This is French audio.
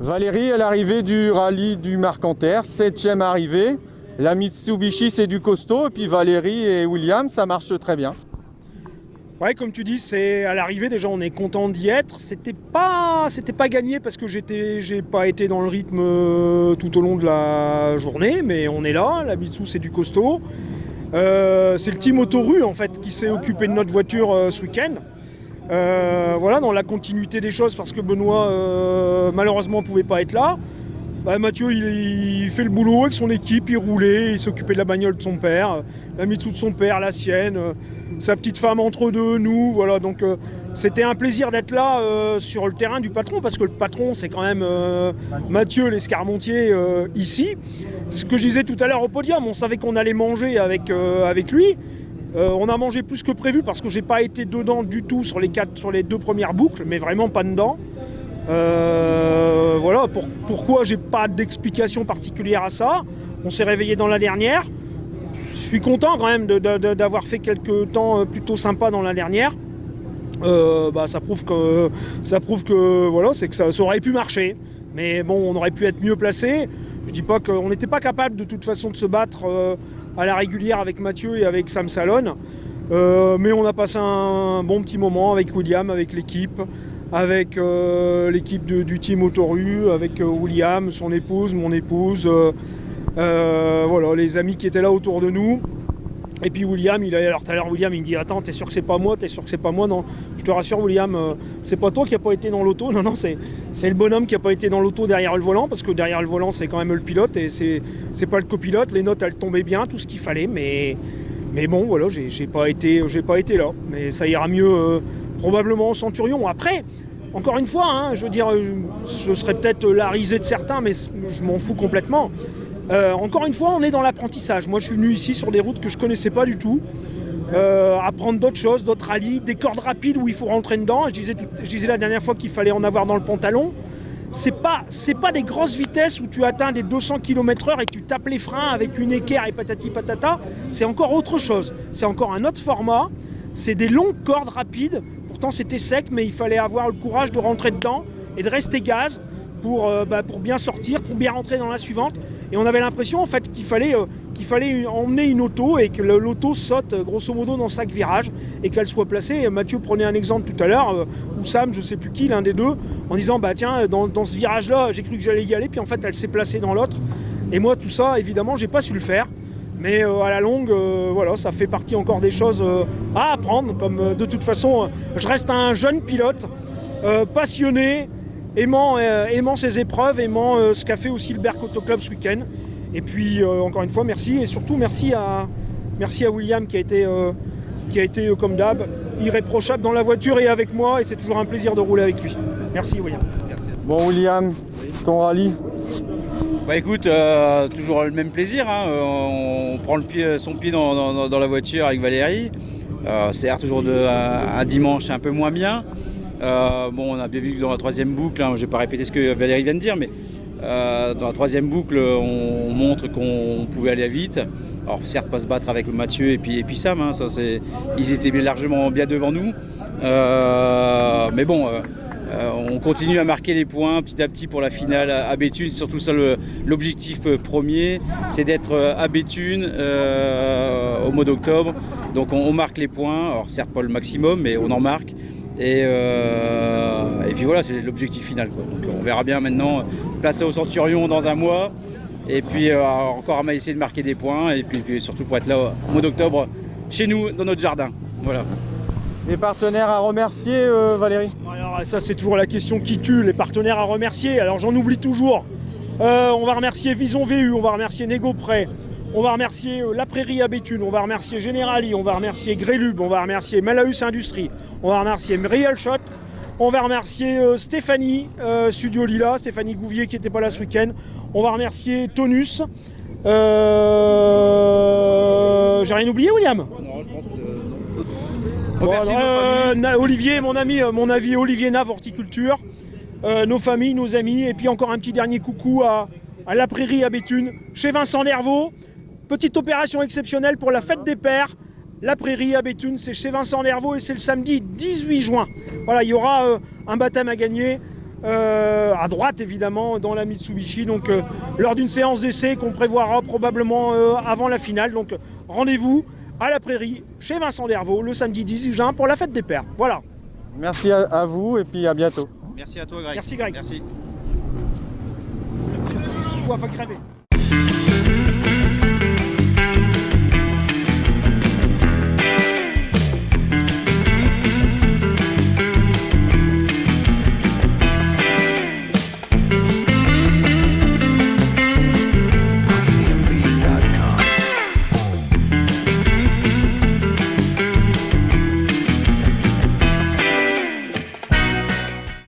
Valérie, à l'arrivée du rallye du Marcanterre, 7e arrivée. La Mitsubishi, c'est du costaud. Et puis Valérie et William, ça marche très bien. Ouais, comme tu dis, c'est à l'arrivée, déjà on est content d'y être. C'était pas gagné parce que j'ai pas été dans le rythme tout au long de la journée, mais on est là. La Mitsu, c'est du costaud. C'est le team Autoru en fait qui s'est occupé de notre voiture ce week-end. Voilà, dans la continuité des choses, parce que Benoît malheureusement ne pouvait pas être là. Mathieu il fait le boulot avec son équipe, il roulait, il s'occupait de la bagnole de son père, la Mitsu de son père, la sienne, sa petite femme entre deux, nous, voilà. Donc c'était un plaisir d'être là sur le terrain du patron, parce que le patron c'est quand même Mathieu l'Escarmontier ici. Ce que je disais tout à l'heure au podium, on savait qu'on allait manger avec lui. On a mangé plus que prévu parce que j'ai pas été dedans du tout sur les 2 premières boucles, mais vraiment pas dedans. Voilà, pourquoi j'ai pas d'explication particulière à ça. On s'est réveillé dans la dernière. Je suis content quand même d'avoir fait quelques temps plutôt sympas dans la dernière. Ça prouve que voilà, c'est que ça aurait pu marcher. Mais bon, on aurait pu être mieux placé. Je dis pas qu'on n'était pas capable de toute façon de se battre à la régulière avec Mathieu et avec Sam Salon. Mais on a passé un bon petit moment avec William, avec l'équipe, avec l'équipe du team Autoru, avec William, son épouse, mon épouse, voilà, les amis qui étaient là autour de nous. Et puis William, alors tout à l'heure William il me dit attends, t'es sûr que c'est pas moi, t'es sûr que c'est pas moi? Non, je te rassure William, c'est pas toi qui a pas été dans l'auto, non, c'est le bonhomme qui a pas été dans l'auto derrière le volant, parce que derrière le volant c'est quand même le pilote et c'est pas le copilote. Les notes elles tombaient bien, tout ce qu'il fallait, mais bon voilà, j'ai pas été là, mais ça ira mieux probablement en Centurion. Après, encore une fois, hein, je veux dire, je serais peut-être la risée de certains, mais je m'en fous complètement. Encore une fois, on est dans l'apprentissage. Moi, je suis venu ici sur des routes que je connaissais pas du tout, apprendre d'autres choses, d'autres rallyes, des cordes rapides où il faut rentrer dedans. Je disais la dernière fois qu'il fallait en avoir dans le pantalon. C'est pas des grosses vitesses où tu atteins des 200 km/h et tu tapes les freins avec une équerre et patati patata. C'est encore autre chose. C'est encore un autre format. C'est des longues cordes rapides. Pourtant, c'était sec, mais il fallait avoir le courage de rentrer dedans et de rester gaz pour bien sortir, pour bien rentrer dans la suivante. Et on avait l'impression en fait qu'il fallait emmener une auto et que l'auto saute grosso modo dans 5 virages et qu'elle soit placée. Mathieu prenait un exemple tout à l'heure, ou Sam, je sais plus qui, l'un des deux, en disant tiens, dans ce virage-là, j'ai cru que j'allais y aller, puis en fait elle s'est placée dans l'autre. Et moi tout ça, évidemment, j'ai pas su le faire. Mais à la longue, voilà, ça fait partie encore des choses à apprendre. Comme de toute façon, je reste un jeune pilote, passionné, aimant ses épreuves, aimant ce qu'a fait aussi le Berck Auto Club ce week-end. Et puis encore une fois, merci, et surtout merci à William qui a été comme d'hab, irréprochable dans la voiture et avec moi, et c'est toujours un plaisir de rouler avec lui. Merci William. Merci. Bon William, ton rallye? Écoute, toujours le même plaisir, hein. On prend son pied dans la voiture avec Valérie. C'est toujours un dimanche un peu moins bien. On a bien vu que dans la 3e boucle, hein, je ne vais pas répéter ce que Valérie vient de dire, mais dans la 3e boucle, on montre qu'on pouvait aller vite. Alors certes, pas se battre avec Mathieu et puis Sam, hein, ils étaient largement bien devant nous. Mais bon, on continue à marquer les points petit à petit pour la finale à Béthune. Surtout ça, l'objectif premier, c'est d'être à Béthune au mois d'octobre. Donc on marque les points, alors certes pas le maximum, mais on en marque. Et puis voilà, c'est l'objectif final, quoi. Donc on verra bien maintenant, placé au Centurion dans un mois. Et puis encore à essayer de marquer des points. Et puis surtout pour être là au mois d'octobre chez nous, dans notre jardin. Voilà. Les partenaires à remercier, Valérie? Alors ça c'est toujours la question qui tue, les partenaires à remercier. Alors j'en oublie toujours. On va remercier Vison VU, on va remercier Négopré, on va remercier La Prairie à Béthune, on va remercier Generali, on va remercier Grélub, on va remercier Malaus Industrie, on va remercier Real Shot, on va remercier Stéphanie, Studio Lila, Stéphanie Gouvier qui n'était pas là ce week-end, on va remercier Tonus. J'ai rien oublié, William? Non, je pense que... Olivier, mon ami Olivier Nav, Horticulture, nos familles, nos amis, et puis encore un petit dernier coucou à La Prairie à Béthune, chez Vincent Nervaux. Petite opération exceptionnelle pour la fête des pères. La Prairie à Béthune, c'est chez Vincent Nervaux et c'est le samedi 18 juin. Voilà, il y aura un baptême à gagner. à droite évidemment dans la Mitsubishi, donc lors d'une séance d'essai qu'on prévoira probablement avant la finale. Donc rendez-vous à la Prairie chez Vincent Dervaux le samedi 18 juin pour la fête des pères. Voilà. Merci à vous et puis à bientôt. Merci à toi, Greg. Merci, Greg. Merci. Soif à crever.